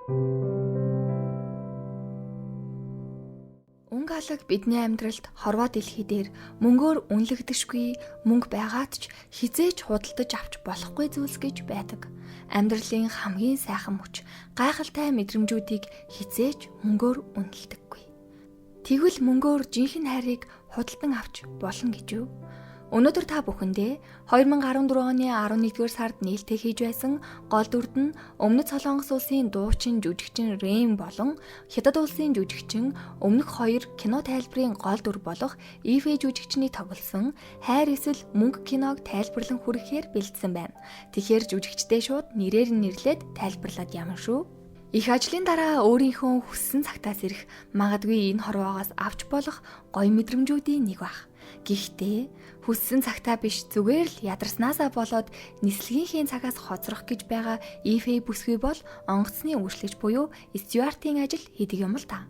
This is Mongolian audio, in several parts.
Өнгө алаг бидний амьдралд хорвоо дэлхий дээр мөнгөөр үнэлэгдэшгүй, мөнгө байгаад ч хизээч худалдаж авч болохгүй зүйлс гэж байдаг. Амьдралын хамгийн сайхан мөч, гайхалтай мэдрэмжүүдийг хизээч мөнгөөр үнэлдэггүй. Тэгвэл мөнгөөр жинхэнэ хайрыг худалдан авч болно гэж юу? Өнөөдөр та бүхэндээ 2014 оны 11-р сард нээлттэй хийж байсан гол дүрд нь Өмнөд Солонгос улсын дуучин жүжигчин Рэйн болон Хятад улсын жүжигчин өмнөх хоёр кино тайлбарын гол дүр болох Ифэ жүжигчний тоглосон хайр эсвэл мөнгө киног тайлбарлан хүрэхээр бэлдсэн байна. Тэгэхээр жүжигчдээ шууд нэрээр нь нэрлээд тайлбарлаад явна шүү. Их ажлын дараа өөрийнхөө хүссэн цагтаас ирэх магадгүй энэ хорвоогоос авч болох гоё мэдрэмжүүдийн нэг баг. Гэхдээ хүссэн цагтаа биш зүгээр л ядарснаасаа болоод нислэгийнхээ цагаас хоцрох гэж байгаа Ифэ бүсгүй бол онгоцны үйлчлэгч буюу стюартын ажил хийдэг юм л та.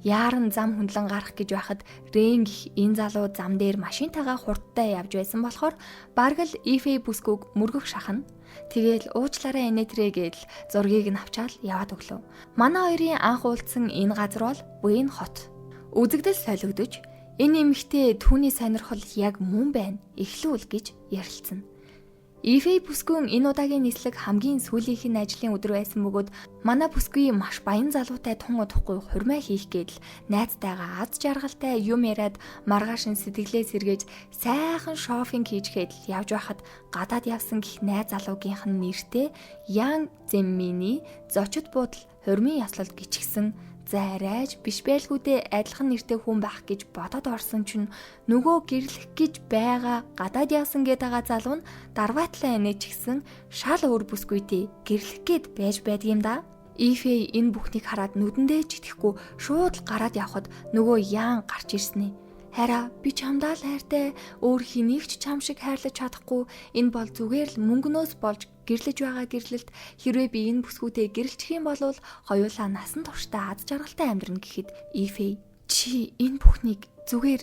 Яаран зам хөндлөн гарах гэж байхад Рэйн гэх энэ залуу зам дээр машинтайгаа хурдтай явж байсан болохоор бараг л Ифэ бүсгүйг мөргөх шахна. Тэгээл уучлаарай энэтрээ гэдэл зургийг нь авчаал яваад өглөө. Манай хоёрын анх уулзсан энэ газар бол Буэн хот. Үзэгдэл солигдож энэ эмэгтэй түүний сонирхол яг мөн байна эхлүүл гэж ярилцсан. Ифэ бүсгүйн энэ удаагийн нислэг хамгийн сүүлийнх нь ажлын өдөр байсан бөгөөд манай бүсгүй маш баян залуутай тун удахгүй хурмаа хийх гэдэл найзтайгаа аз жаргалтай юм яриад маргааш нь сэтгэлээ сэргээж сайхан шопинг хийчихэд явж байхад гадаад явсан гих найз залуугийнх нь нэртэй Ян Зэмминий зочид буудал хурмын яслалд гिचгсэн зарайж биш байлгүйдээ адилхан нэртэй хүн байх гэж бодоод орсон чинь нөгөө гэрлэх гэж байгаа гадаад явсан гээд байгаа залуу нь дарваатлаа энэ ч гэсэн шал өөр бүсгүйтэй гэрлэх гээд байж байдаг юм да. Ифэ энэ бүхнийг хараад нүдэндээ ч итгэхгүй шууд л гараад явхад нөгөө Ян гарч ирсэн ээ. Хараа би чамдаа л хайртай, өөр хэнийг ч чам шиг хайрлаж чадахгүй, энэ бол зүгээр л мөнгнөөс болж гэрлэж байгаа гэрлэлт хэрвээ би энэ бүсгүйтэй гэрэлчих юм бол хоёулаа насан туршдаа аз жаргалтай амьдрна гэхэд Ифэ чи энэ бүхнийг зүгээр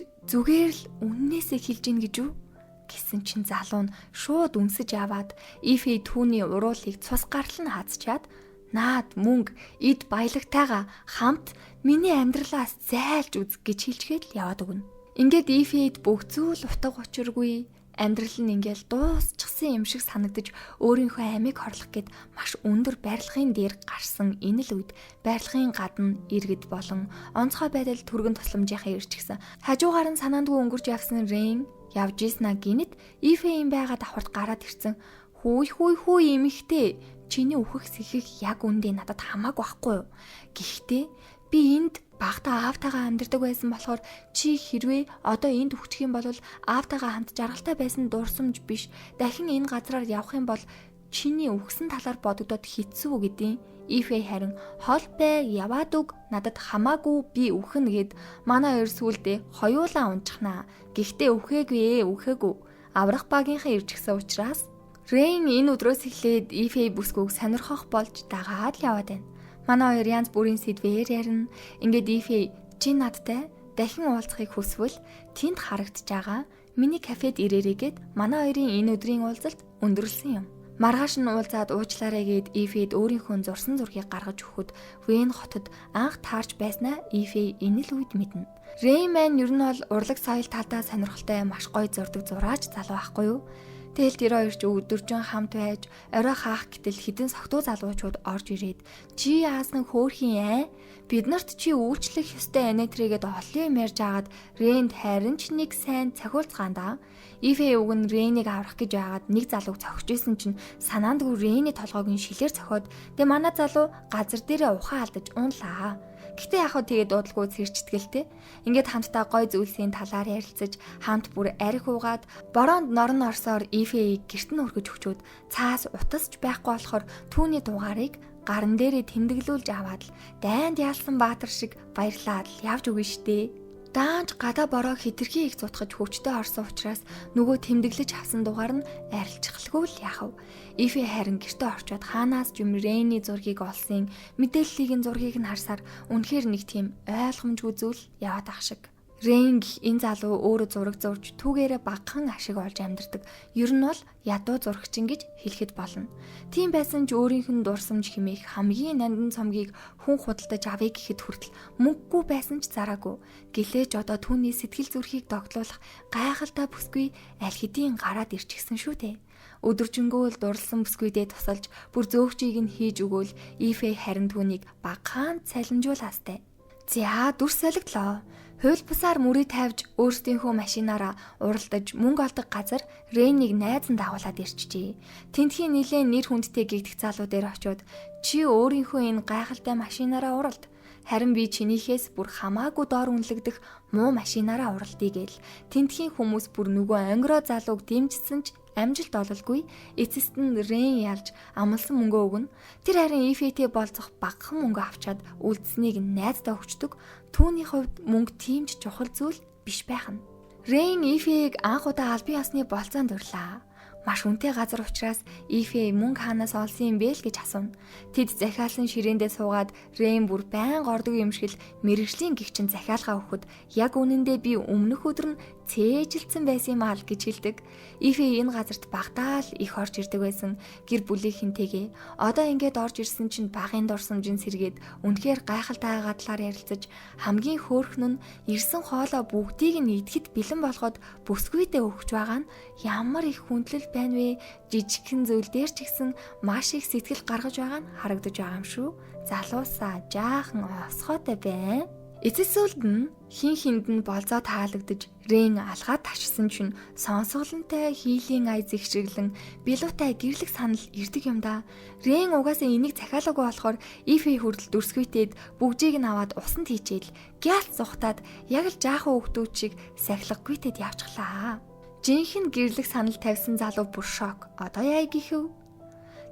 л үннээсээ хэлж ийн гэж үү гэсэн чинь залуу нь шууд үнсэж аваад Ифэ түүний уруулыг цус гарал нь хазчаад наад мөнгө эд баялагтайгаа хамт миний амьдралаас зайлж үз гэж хэлчихэд л яваад өгнө. Ингээд Ифэд бүх зүйл утга учиргүй амьдрал нь ингээл дуусчихсан юм шиг санагдаж өөрийнхөө амийг хорлох гээд маш өндөр барилгын дээр гарсан энэ л үед барилгын гадна иргэд болон онцгой байдал түргэн тусламжийнхаа ирчихсэн. Хажуугаар нь санаандгүй өнгөрч явсан Рэйн явж ийснаа гинэт Ифэ юм байгаад давхарт гараад ирсэн. Хүй эмэгтэй чиний үхэх сэхэх яг үндэ надад хамаагүй байхгүй юу? Гэхдээ би энд багтаа аавтайгаа амьдардаг байсан болохоор чи хэрвээ одоо энд үхчих юм бол аавтайгаа хамт жаргалтай байсан дурсамж биш дахин энэ газраар явах юм бол чиний үхсэн талаар бодогдоод хэцүү гэдیں۔ Ифэ харин хол бай яваад өг надад хамаагүй би үхэн гэд манай хоёр сүулдэ хоёулаа унчихнаа. Гэхдээ үхээгүй аврах багийнхаа ирчихсэн учраас Рэйн энэ өдрөөс эхлээд Ифэ бүсгүйг сонирхох болж дагаад л яваад байна. Манай хоёр янз бүрийн сэдвээр ярина. Ингээд Ифэ чи надтай дахин уулзахыг хүсвэл тэнд харагдаж байгаа миний кафед ирээрэй гэд манай хоёрын энэ өдрийн уулзалт өндөрлсөн юм. Маргааш нь уулзаад уучлаарай гэд Ифэд өөрийнхөө зурсан зургийг гаргаж өгөхөд Вэн хотод анх таарч байснаа Ифэ энэ л үед мэднэ. Рэйн маань ер нь бол урлаг соёл талдаа сонирхолтой маш гоё зурдаг зураач залуу байхгүй юу? Тэгэл тэр хоёр ч өдөржин хамт байж орой хаах гэтэл хідэн согтуу залуучууд орж ирээд чи яасан хөөрхийн бид нарт чи үйлчлэх ёстой энэтрэгээд олон юм ярьж агаад Рэйнд харин ч нэг сайн цохиулцгаанда Ифэ уг нь Рэйнийг аврах гэж байгаад нэг залууг цохиж исэн чинь санаандгүй Рэйний толгойг нь шилээр цохиод тэгээ манай залуу газар дээрээ ухаан алдаж унлаа. Гэтэ яг хөө тэгээд дуудлаггүй цэрчтгэлтэй. Ингээд хамтдаа гой зүйлсийн талаар ярилцаж, хамт бүр арх уугаад, бороонд норн орсоор Ифэийг гэрт нь өргөж өгчөөд цаас утасч байхгүй болохоор түүний дугаарыг гарн дээрээ тэмдэглүүлж аваад л дайнд яалсан баатар шиг баярлаад л явж өгнө штэ. Даанч гадаа бороо хитрхи их зутгаж хөвчтэй орсон учраас нөгөө тэмдэглэж авсан дугаар нь арилжчихлгүй л яхав. Ифэ харин гэртээ орчоод хаанаас ч юм Рэйний зургийг олсон мэдээллийг нь зургийг нь харсаар үнэхээр нэг тийм ойлгомжгүй зүйл яваад ах шиг. Рейн гэх энэ залуу өөрөө зураг зурж түүгээрээ багахан ашиг олж амьдардаг. Ер нь бол ядуу зурагчин гэж хэлэхэд болно. Тийм байсан ч өөрийнх нь дурсамж хэмээх хамгийн нандин цомгийг хүн худалдаж авъя гэхэд хүртэл мөнгөгүй байсан ч зараагүй. Гэлээч одоо түүний сэтгэл зүрхийг догтлуулах гайхалтай бүсгүй аль хэдийн гараад ирчихсэн шүү дээ. Өдөржингөө л дурлсан бүсгүйдээ тусалж бүр зөөгчийг нь хийж өгөөл Ифэ харин түүнийг багахан цалинжуулаастай. За дүр солигдлоо. Хууль бусаар мөрийг тавьж өөрсдийнхөө машинаараа уралдаж мөнгө олдог газар Рейнийг найз нь дагуулад ирчихжээ. Тэнтхийн нилээн нэр хүндтэй гэгдэх залуу дээр очиод чи өөрийнхөө энэ гайхалтай машинаараа уралд. Харин би чинийхээс бүр хамаагүй доор үнэлэгдэх муу машинаараа уралдъя гээл. Тэнтхийн хүмүүс бүр нөгөө ангироо залууг дэмжсэн ч амжилт ололгүй. Эцэст нь Рейн ялж амлсан мөнгөө өгнө. Тэр харин Ифэтэй болцох багахан мөнгө авчаад үлдсэнийг найздаа өгчдөг. Түүний хувьд мөнгө тийм ч чухал зүйл биш байх нь. Рейн Ифэйг анх удаа албан ёсны болцоонд урлаа. Маш үнэтэй газар учраас Ифэ мөнгө хаанаас олсон юм бэ л гэж асууна. Тэд захиалсан ширээндээ суугаад Рейн бүр байнга ордог юм шиг л мэрэгжлийн гэгчин захиалгаа өгөхөд яг үнэндээ би өмнөх өдөр нь цээжилсэн байсан юм аа гэж хэлдэг. Ифэ энэ газарт багтаал их орж ирдэг байсан. Гэр бүлийнхэнтэйгээ одоо ингээд орж ирсэн чинь багын дурсамжин сэргээд үнэхээр гайхалтай гадлаар ярилцаж хамгийн хөөрхөн нь ирсэн хоолоо бүгдийг нь идэхэд бэлэн болгоод бүсгүйдээ өгч байгаа нь ямар их хүндлэл байна вэ? Жижигхэн зүйл дээр ч гэсэн маш их сэтгэл гаргаж байгаа нь харагдаж байгаа юм шүү. Залуусаа жаахан осгоотой байна. Эцэсүүлд нь хин хинд нь болзоо таалагдж Рейн алгаад ташсан чинь сонсголонтой хийлийн ая зэгшрэглэн билуутай гэрлэх санал ирдэг юм да. Рейн угаасаа энийг захиалаагүй болохоор Ифэ хүртэл дүрсгүйтэд бүгжийг нь аваад усанд хийчихэл гялт зугатаад яг л жаахан хүүхдүүд шиг сахилгагүйтэд явчихлаа. Жинхэнэ гэрлэх санал тавьсан залуу бүр шок. Одоо яа гихв?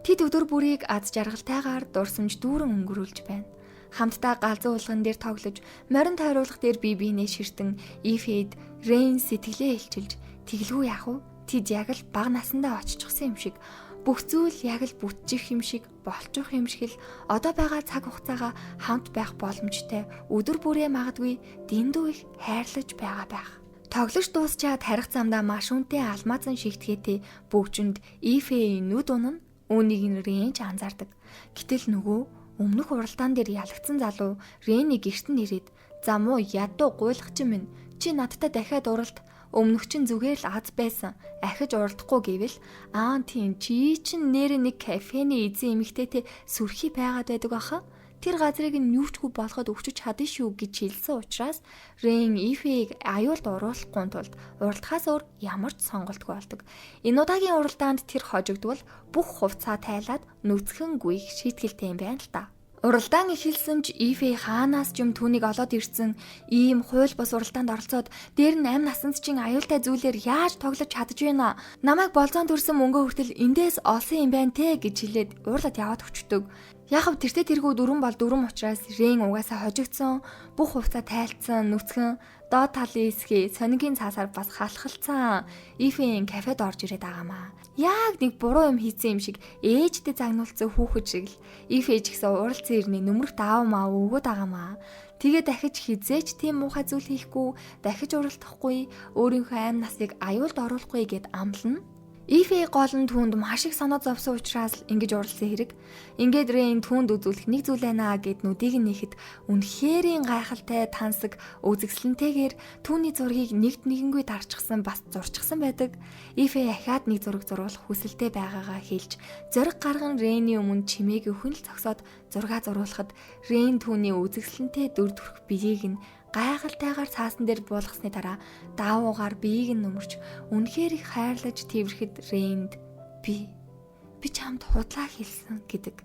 Тэд өдөр бүрийг аз жаргалтайгаар дурсамж дүүрэн өнгөрүүлж байна. Хамтдаа галзуу уулган дээр тоглож, морин тойруулах дээр бие биенээ ширтэн Ифэд Рейн сэтгэлээ хэлчилж тэглгүй яах вэ? Тэд яг л бага насандаа оччихсан юм шиг, бүх зүйл яг л бүтчих юм шиг, болчих юм шиг л одоо байгаа цаг хугацаагаа хамт байх боломжтой өдөр бүрээ магадгүй дэндүү их хайрлаж байгаа байх. Тоглож дуусчаад харих замдаа маш үнэтэй алмазан шигтгээтэй бүгжинд Ифэийн нүд унана, үүнийг нь Рейн ч анзаардаг. Гэтэл нөгөө өмнөх уралдаан дээр ялагдсан залуу Рейнийг гэрт нь ирээд "За муу ядуу гуйлах чинь минь. Чи надтай дахиад уралд. Өмнөх чинь зүгээр л аз байсан. Ахиж уралдахгүй гэвэл тийм чи чинь нэрээ нэг кафений эзэн эмэгтэйтэй сүрхий байгаад байдаг баха. Тэр газрыг нь юучгүй болгоод өгчөж чадна шүү" гэж хэлсэн учраас Рейн Ифэйг аюулд оруулахгүй тулд уралдахаас өөр ямар ч сонголтгүй болдог. Энэ удаагийн уралдаанд тэр хожигдвол бүх хувцаа тайлаад нүцгэн гүйх шийтгэлтэй юм байна л та. Уралдаан эхэлсэн ч Ифэ хаанаас ч юм түүнийг олоод ирсэн ийм хууль бус уралдаанд оролцоод дээр нь амь насанд чинь аюултай зүйлээр яаж тоглож чадж байна? Намайг болзоонд өрсөн мөнгө хүртэл эндээс олсон юм байна те гэж хэлээд уурлаад яваад өчтдөг. Яг хав тэртээ тэргүй дүрэн бол дүрэн учраас Рейн угаасаа хожигдсон, бүх хувцаа тайлцсан, нүцгэн доод талын эсхий сонигийн цаасаар бас халахалцсан Ифэгийн кафед орж ирээд байгаамаа. Яг нэг буруу юм хийсэн юм шиг ээжтэй загнуулсан хүүхэд шиг л Ифэ ч гэсэн уралцсан ирний нүмерхт аав маа өгөөд байгаамаа. Тэгээ дахиж хизээч тийм муухай зүйл хийхгүй, дахиж уралдахгүй, өөрийнхөө амь насыг аюулд оруулахгүй гэд амлана. Ифэ гол нь түүнд маш их санаа зовсон учраас л ингэж уралсан хэрэг. Ингээд Рейн түүнд үзүүлэх нэг зүйл байна гэд нүдийг нь нэхэд үнэхэрийн гайхалтай тансаг үзэсгэлэнтэйгээр түүний зургийг нэгд нэгэнгүй дарчихсан бас зурчихсан байдаг. Ифэ ахаад нэг зураг зурулах хүсэлтэй байгаагаа хэлж зориг гарган Рейний өмнө чимээг өхөн л зогсоод зураг зурулахад Рейн түүний үзэсгэлэнтэй дүр төрх биеийг нь гайхалтайгаар цаасан дээр буулгасны дараа даавуугаар биеийг нь нөмөрч үнэхээр их хайрлаж тэрхэд Рейнд би чамд худлаа хэлсэн гэдэг.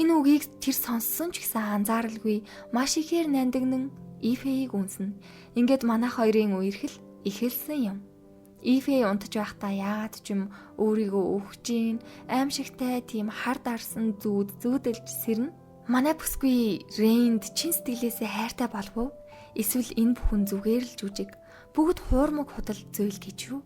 Энэ үгийг тэр сонссон ч гэсэн анзааралгүй маш ихээр нандинан Ифэийг үнсэн. Ингээд манайх хоёрын үерхэл эхэлсэн юм. Ифэ унтаж байхдаа яагаад ч юм өөрийгөө өгч аимшигтай тийм хар дарсан зүүдэлж сэрнэ. Манай бүсгүй Рейнд чин сэтгэлээсээ хайртай болов уу? Эсвэл энэ бүхэн зүгээр л жүжиг. Бүгд хуурмаг худал зүйл гэж юу?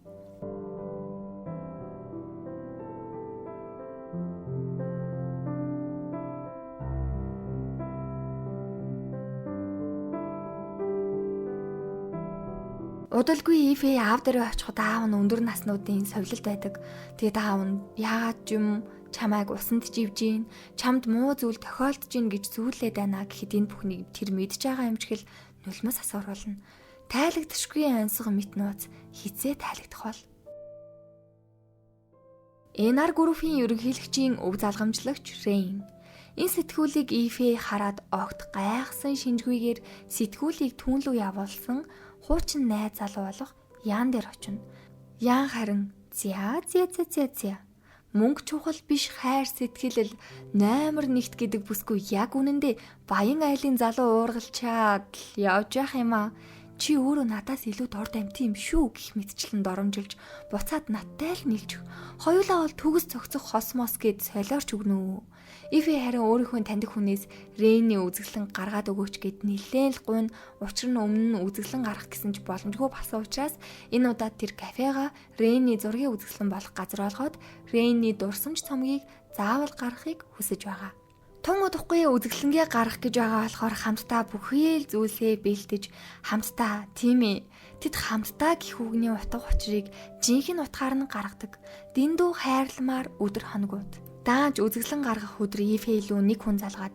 Удалгүй Ифе аав дээрээ очиход аав нь өндөр наснуудын совилт байдаг. Тэгээд аав нь яагаад юм чамайг усанд живж гин, чамд муу зүйл тохиолдож гин гэж зүүлээд байна гэхэд энэ бүхнийг тэр мэдж байгаа юм чигэл нулимс асууруулна. Тайлагдшгүй ансга мэт нууц хизээ тайлагдах бол. Энар группийн ерөнхийлөгчийн өв залгамжлагч Рейн. Энэ сэтгүүлийг Ифе хараад огт гайхсан шинжгүйгээр сэтгүүлийг түүн рүү явуулсан хуучин найз залуу болох Ян дээр очино. Ян харин зя. Мөнгө чухал биш хайр сэтгэл номер 1 гэдэг бүсгүй яг үнэндээ баян айлын залуу уургалчаад явж явах юм аа. Чи өөрөө надаас илүү дорд амт юм шүү гэх мэтчлэн доромжилж буцаад надтай л нийлж. Хоёулаа бол төгс цогцох хосмос гэд солиорч өгнө. Ифе харин өөрийнхөө таньдаг хүнээс Рейний үзэсгэлэн гаргаад өгөөч гэд нилээн л гуйн. Учир нь өмнө нь үзэсгэлэн гарах гэсэн ч боломжгүй болсон учраас энэ удаад тэр кафега Рейний зургийн үзэсгэлэн болох газар болгоод Рейний дурсамж цомгийг заавал гаргахыг хүсэж байгаа. Тун удахгүй үзэсгэлэнгээ гарах гэж байгаа болохоор хамтдаа бүхий л зүйлсээ бэлдэж хамтдаа тийм ээ. Тэд хамтдаа гих үгний утга учирыг жинхэнэ утгаар нь гаргадаг. Дэндүү хайрламаар өдөр хоногуд. Даанч үзэсгэлэн гаргах өдөр Ифе илүү нэг хүн залгаад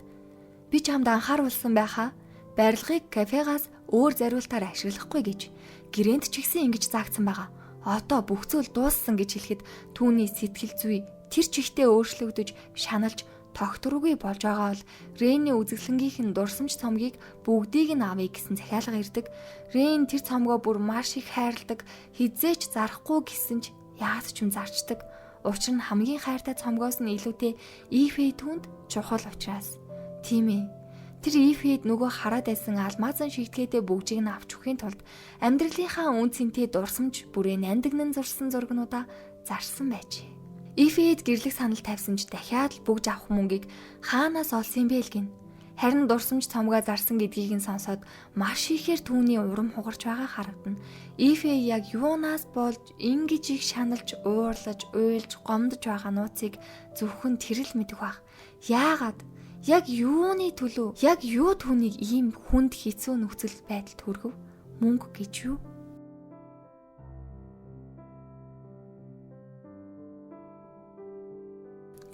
би чамд анхааруулсан байхаа. Барилгыг кафегаас өөр зориултаар ашиглахгүй гэж гэрээнд ч ихсэн ингэж заагдсан байгаа. Одоо бүх зүйл дууссан гэж хэлэхэд түүний сэтгэл зүй тэр чигтээ өөрчлөгдөж шаналж тогтворгүй болж байгаа бол Рейний үзэсгэлэнгийнх нь дурсамж цомгийг бүгдийг нь авъя гэсэн захиалга ирдэг. Рейн тэр цомгоо бүр маш их хайрладаг. Хизээч зарахгүй гэсэн ч яад ч юм зарчдаг. Учир нь хамгийн хайртай цомгоос нь илүүтэй Ифе түнд чухал учраас. Тийм ээ. Тэр Ифед нөгөө хараад байсан алмазан шигтгээтэй бүгжийг нь авч өгөхийн тулд амьдралынхаа үн цэнтэй дурсамж бүрээ нандинан зурсан зургнуудаа зарсан байжээ. Ифед гэрлэх санал тавьсан ч дахиад л бүгж авах мөнгийг хаанаас олсон юм бэ л гин. Харин дурсамж цомгоо зарсан гэдгийг нь сонсоод маш ихээр түүний урам хугарч байгаа харагдана. Ифе яг юунаас болж ингэж их шаналж, уурлаж, уйлж, гомдож байгаа нууцыг зөвхөн тэр л мэдэх баг. Яагаад? Яг юуны төлөө? Яг юу түүнийг ийм хүнд хэцүү нөхцөл байдалд хүргэв? Мөнгө гэж юу?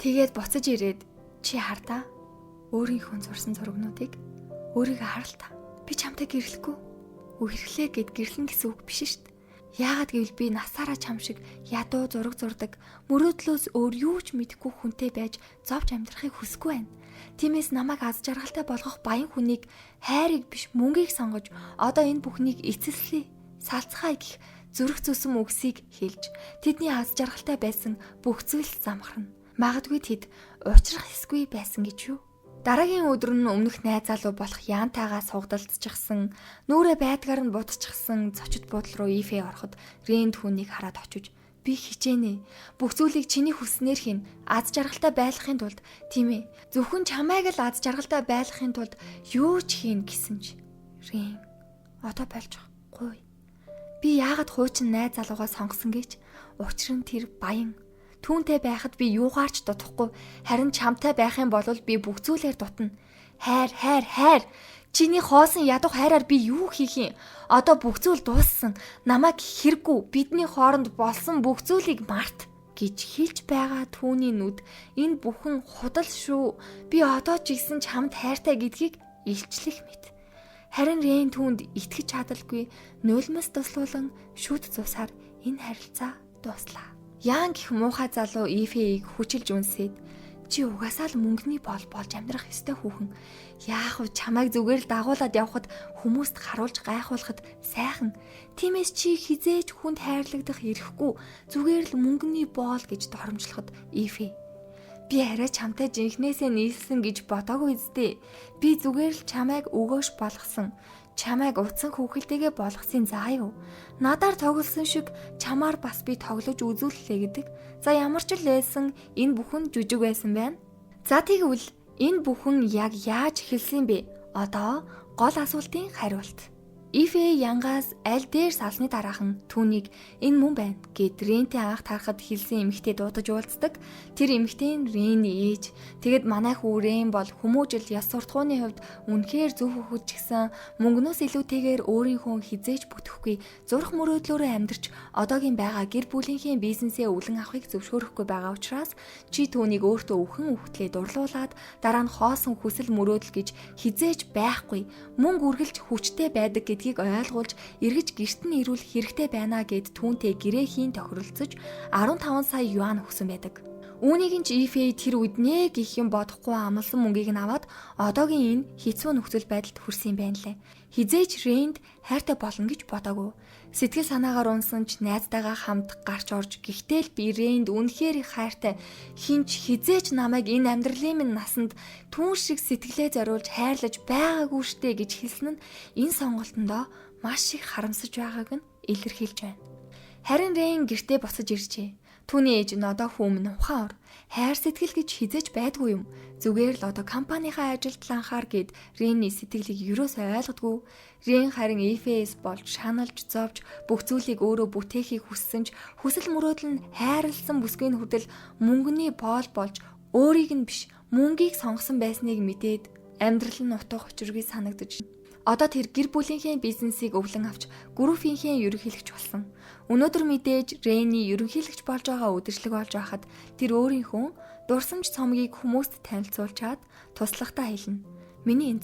Тэгээд буцаж ирээд чи хардаа өөрийнхөө зурсан зургнуудыг өөрийгөө харалтаа. Би чамтай гэрлэхгүй. Үхэрхлээ гэд гэрлэн гэсэн үг биш шүү дээ. Яагаад гэвэл би насаараа чам шиг ядуу зураг зурдаг, мөрөөдлөөс өөр юу ч мэдэхгүй хүнтэй байж зовж амьдрахыг хүсэхгүй байна. Тиймээс намайг аз жаргалтай болгох баян хүнийг хайрыг биш мөнгийг сонгож одоо энэ бүхнийг эцэслэе, салцгаая гэх зүрх зүсэм үгсийг хэлж тэдний аз жаргалтай байсан бүх зүйл замхарна. Магадгүй тэд уучрах эсгүй байсан гэж юу? Дараагийн өдөр нь өмнөх найз залуу болох Янтайгаа сугдалцчихсан, нүрэ байдгаар нь будчихсан зочид буудлын руу Ифе ороход Рейн түүнийг хараад очиж би хичээнэ. Бүх зүйлийг чиний хүснээр хийн. Аз жаргалтай байхын тулд тийм ээ. Зөвхөн чамайг л аз жаргалтай байхын тулд юу ч хийн гэсэн ч. Рейн одоо болж гуй. Би яагаад хуучин найз залуугаа сонгосон гэж? Учир нь тэр баян. Түүнтэй байхад би юугаарч дутахгүй. Харин чамтай байх юм бол би бүх зүйлээр дутна. Хайр. Чиний хоосон ядуу хайраар би юу хийх юм? Одоо бүх зүйл дууссан. Намайг хэрэггүй. Бидний хооронд болсон бүх зүйлийг март гэж хэлж байгаа түүний нүд энэ бүхэн худал шүү. Би одоо ч ихсэн чамд хайртай гэдгийг илчлэх мэт. Харин Рейн түүнд итгэж чадалгүй нулимс туслуулан шүд зусаар энэ харилцаа дуслаа. Ян гэх муухай залуу Ифеийг хүчилж үнсээд чи угаасаа л мөнгөний болж амьдрах ёстой хүүхэн. Яах вэ чамайг зүгээр л дагуулад явхад хүмүүст харуулж гайхуулахад сайхан. Тиймээс чи хизээч хүнд хайрлагдах ирэхгүй зүгээр л мөнгөний боол гэж доромжлоход Ифе. Би арай чамтай жинхнээсээ нийлсэн гэж бодоогүй зү. Би зүгээр л чамайг өгөөш болгосон. Чамайг утсан хүүхэлтэйгээ болгосон заа юу. Надаар тоглосон шиг чамаар бас би тоглож үзүүллээ гэдэг. За ямар ч л байсан энэ бүхэн жүжиг байсан байна. За тэгвэл энэ бүхэн яг яаж эхэлсэн бэ? Одоо гол асуултын хариулт. Ифэ янгаас аль дээр салсны дараахан түүнийг энэ мөн байна гэд Рентэй анх тарахад хэлсэн эмэгтэй дуудаж уулздаг. Тэр эмэгтэй нь Рений ээж. Тэгэд манай хүү Рен бол хүмүүжил яс суртахууны хувьд үнэхээр зөв хөхөж гисэн мөнгнөөс илүүтэйгээр өөрийнхөө хизээж бүтэхгүй зурх мөрөөдлөөрөө амьдарч одоогийн байгаа гэр бүлийнхээ бизнесээ өвлөн авахыг зөвшөөрөхгүй байгаа учраас чи түүнийг өөртөө өвхөн өвхтлээ дурлуулад дараа нь хоосон хүсэл мөрөөдөл гэж хизээж байхгүй мөнгө үргэлж хүчтэй байдаг гэдгийг ойлгуулж эргэж гэрт нь ирүүл хэрэгтэй байна гэд түүнтэй гэрээхийн тохиролцож 15 сая юан өгсөн байдаг. Үүнийг нь Ифэй тэр үед нэ гэх юм бодохгүй амлсан мөнгийг нь аваад одоогийн энэ хэцүү нөхцөл байдалд хүрсэн юм байна лээ. Хизээч Рэнд хайртай болно гэж бодоагүй. Сэтгэл санаагаар унсан ч найзтайгаа хамт гарч орж гэхдээ л би Рэнд үнэхээр их хайртай хинч хизээч намайг энэ амьдралын минь насанд түүн шиг сэтгэлээ зориулж хайрлаж байгаагүй штэ гэж хэлсэн нь энэ сонголтондоо маш их харамсаж байгааг нь илэрхийлж байна. Харин Рэн гэртээ буцаж иржээ. Түүний ээж нь одоо хүмүүн ухаан ор. Хайр сэтгэл гэж хизээж байдгүй юм. Зүгээр л одоо компанийнхаа ажилд анхаар гэд Рэний сэтгэлийг юусоо ойлгодгүй. Рэн харин Ифэс болж шаналж зовж бүх зүйлийг өөрөө бүтээхийг хүссэн ч хүсэл мөрөөдөл нь хайрлсан бүсгийн хүртэл мөнгөний боол болж өөрийг нь биш мөнгийг сонгосон байсныг мэдээд амьдрал нь утга учиргүй санагдаж. Одоо тэр гэр бүлийнхээ бизнесийг өвлөн авч группийнхээ ерөнхийлөгч болсон. Өнөөдөр мэдээж Рэний ерөнхийлөгч болж байгаа үдшилэг болж байхад тэр өөрийнхөө дурсамж цомгийг хүмүүст танилцуулчаад туслахтаа хэлнэ. Миний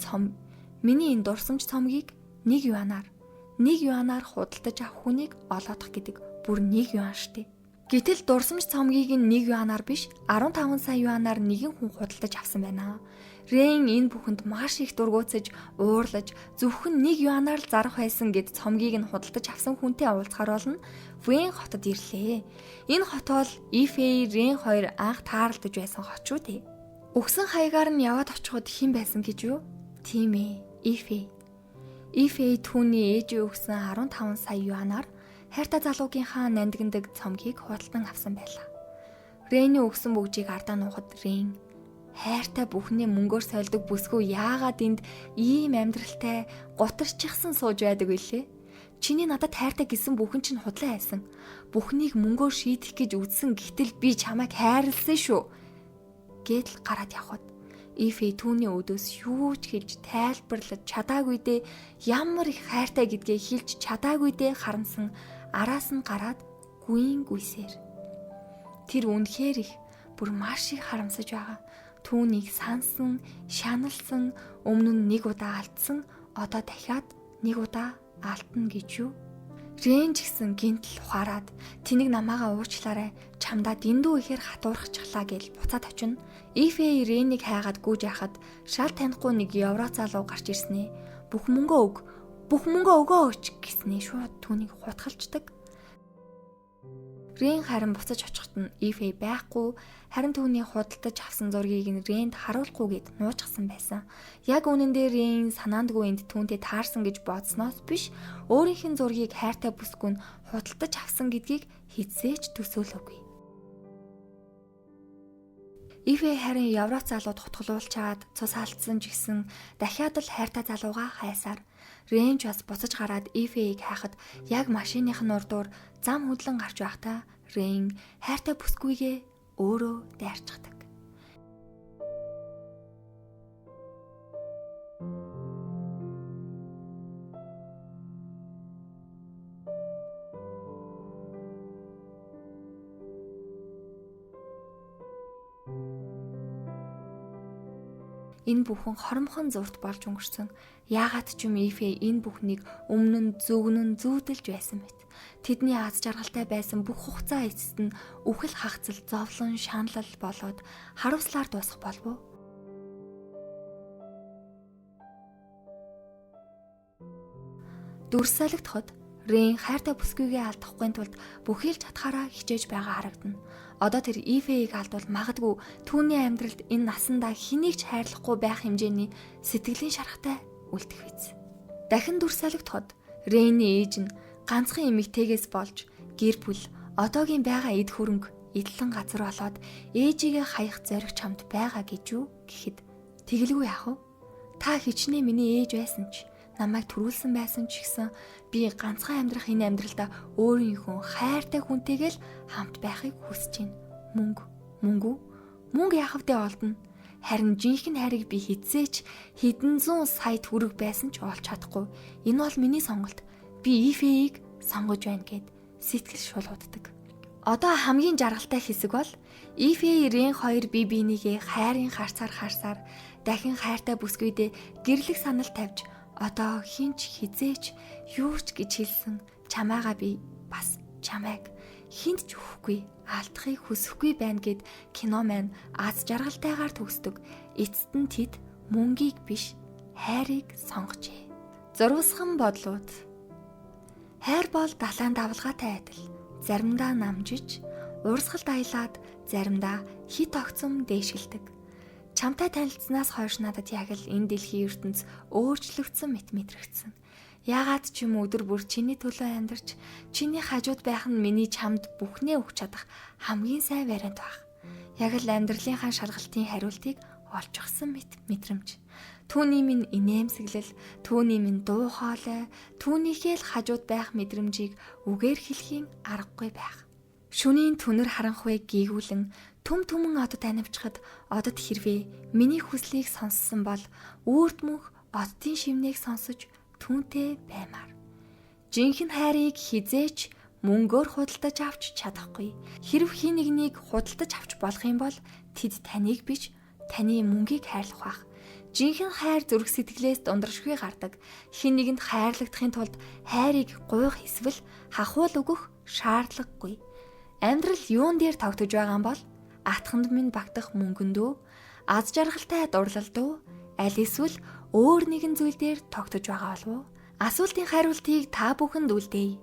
энэ дурсамж цомгийг 1 юанаар худалдаж авах хүнийг олоодох гэдэг бүр 1 юан штэ. Гэтэл дурсамж цомгийг нь 1 юанаар биш 15 сая юанаар нэгэн хүн худалдаж авсан байна. Рэн энэ бүхэнд маш их дургуутсаж, уурлаж, зөвхөн 1 юанаар л зарах байсан гэд цомгийг нь худалдаж авсан хүнтэй уулзахаар болно. Вэн хотод ирлээ. Энэ хот бол Ифэй, Рэн хоёр анх таарлаж байсан хот шүү дээ. Өгсөн хаягаар нь яваад очиход хэн байсан гэж юу? Тийм ээ, Ифэй. Ифэй түүний ээжээ өгсөн 15 сая юанаар хайртай залуугийнхаа нандиндаг цомгийг худалдан авсан байлаа. Рэний өгсөн бүгжийг ардаа нуухад Рэн хайртай бүхний мөнгөөр сольдог бүсгүй яагаад энд ийм амьдралтай гутарчихсан сууж байдаг вүлээ? Чиний надад хайртай гэсэн бүхэн чинь худлаа хайсан. Бүхнийг мөнгөөр шийдэх гэж үзсэн гэтэл би чамайг хайрлсан шүү. Гэдэл гараад явхад Ифэй түүний өдөөс юу ч хэлж тайлбарлаж чадаагүйдээ ямар их хайртай гэдгээ хэлж чадаагүйдээ харамсан араас нь гараад гүйсээр. Тэр үнэхээр их бүр маш их харамсаж байгаа. Түүнийг сансан, шаналсан, өмнө нь 1 удаа алдсан, одоо дахиад 1 удаа алдна гэж юу? Рэн ч гэсэн гинтл ухаарад тэнийг намаагаа уучлаарай, чамдаа дэндүү ихээр хатуурхчихлаа гэж буцаад очино. Ифэй Рэнийг хайгаад гүйж яхад шал танихгүй нэг евро залуу гарч ирснэ. Бүх мөнгөө өгөөч гэснээ шууд түүнийг хутгалцдаг. Рэн харин буцаж очиход нь Ифэй байхгүй, харин түүний худалдаж авсан зургийг нь Рэнд харуулахгүйгээд нуучсан байсан. Яг үнэндээ Рэн санаандгүй энд түүнтэй таарсан гэж бодсноос биш, өөрийнх нь зургийг хайртай бүсгүй нь худалдаж авсан гэдгийг хизээч төсөөлөөгүй. Ифэй харин евро залууд хутгалуулчаад цус алдсан ч гэсэн дахиад л хайртай залууга хайсаар Рэн ч бас буцаж гараад Ифэйг хайхад яг машиных нь урдуур зам хөдлөн гарч байхдаа Рэн хайртай бүсгүйгээ өөрөө дайрчдаг. Энэ бүхэн хоромхон зурт болж өнгөрсөн. Яагаад ч юм Ифэй энэ бүхнийг өмнө нь зүүдэлж байсан мэт. Тэдний аз жаргалтай байсан бүх хугацаа эцэст нь үхэл хагцал, зовлон, шаналл болоод харуулслаар дуусах болов уу? Дүрсэлэгдоход Рэн хайртай бүсгүйгээ алдахгүй тулд бүхий л чадхаараа хичээж байгаа харагдана. Одоо тэр Ифэйг алдвал магадгүй түүний амьдралд энэ насандаа хэнийг ч хайрлахгүй байх хэмжээний сэтгэлийн шаргатай үлдэх биз. Дахин дүрсэлэгдоход Рэний ээж нь ганцхан эмэгтэйгээс болж гэр бүл одоогийн байгаа эд хөрөнгө эдлэн газар болоод ээжигээ хаях зориг чамд байгаа гэж юу гэхэд тэгэлгүй яах вэ? Та хичнээн миний ээж байсан ч намайг төрүүлсэн байсан ч гэсэн би ганцхан амьдрах энэ амьдралдаа өөрийнхөө хайртай хүнтэйгэл хамт байхыг хүсэж байна. Мөнгө яах вэ олдно. Харин жинхэнэ хайрыг би хэзээч хэдэн зуун сая төгрөг байсан ч олж чадахгүй. Энэ бол миний сонголт. Би Ифэийг сонгож байна гэд сэтгэл шулууддаг. Одоо хамгийн жаргалтай хэсэг бол Ифэ Ирэн хоёр бие биенийгээ хайрын харцаар дахин хайртай бүсгүйдээ гэрлэх санал тавьж одоо хинч хизээч юуч гэж хэлсэн чамаага би бас чамайг хинт ч өгөхгүй алдахыг хүсэхгүй байна гэд кино маань аз жаргалтайгаар төгсдөг. Эцэст нь тэд мөнгийг биш хайрыг сонгожээ. Зурвасхан бодлууд. Хайр бол далайн давлгаатай адил. Заримдаа намжиж, урсгалд аялаад, заримдаа хит огцом дээшилдэг. Чамтай танилцсанаас хойш надад яг л энэ дэлхийн ертөнц өөрчлөгдсөн мэт мэдрэгдсэн. Яагаад ч юм өдөр бүр чиний төлөө амьдарч, чиний хажууд байх нь миний чамд бүхнээ өгч чадах хамгийн сайн вариант баг. Яг л амьдралынхаа шалгалтын хариултыг олж өгсөн мэт мэдрэмж. Түүний минь инээмсэглэл, түүний минь дуу хоолой, түүнийхээ л хажууд байх мэдрэмжийг үгээр хэлхийн аргагүй байх. Шөнийн түнэр харанхуйг гийгүүлэн түмэн одод анивчхад одод хэрвээ миний хүслийг сонссон бол үрд мөнх оддын шивнийг сонсож түүнтэй баймаар. Жинхэнэ хайрыг хизээч мөнгөөр худалдаж авч чадахгүй. Хэрв хин нэгнийг худалдаж авч болох юм бол тэд таныг биш таны мөнгийг хайрлах байх. Жинхэнэ хайр зүрх сэтгэлээс дундаршгүй гардаг. Хин нэгэнд хайрлагдахын тулд хайрыг гуйх эсвэл хахуул өгөх шаардлагагүй. Амьдрал юун дээр тогтож байгаа юм бол атханд минь багтах мөнгөндөө, аз жаргалтай дурлалдөө, аль эсвэл өөр нэгэн зүйл дээр тогтож байгаа болов уу? Асуултын хариултыг та бүхэнд үлдээе.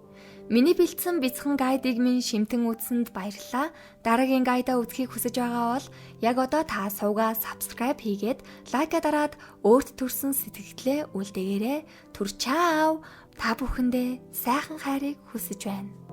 Миний бэлдсэн бяцхан гайдыг минь шимтэн үзсэнд баярлалаа. Дараагийн гайдаа үзхийг хүсэж байгаа бол яг одоо та сувгаа subscribe хийгээд лайка дараад өөрт төрсэн сэтгэлдээ үлдээгээрэй. Түр чаав. Та бүхэндээ сайхан хайрыг хүсэж байна.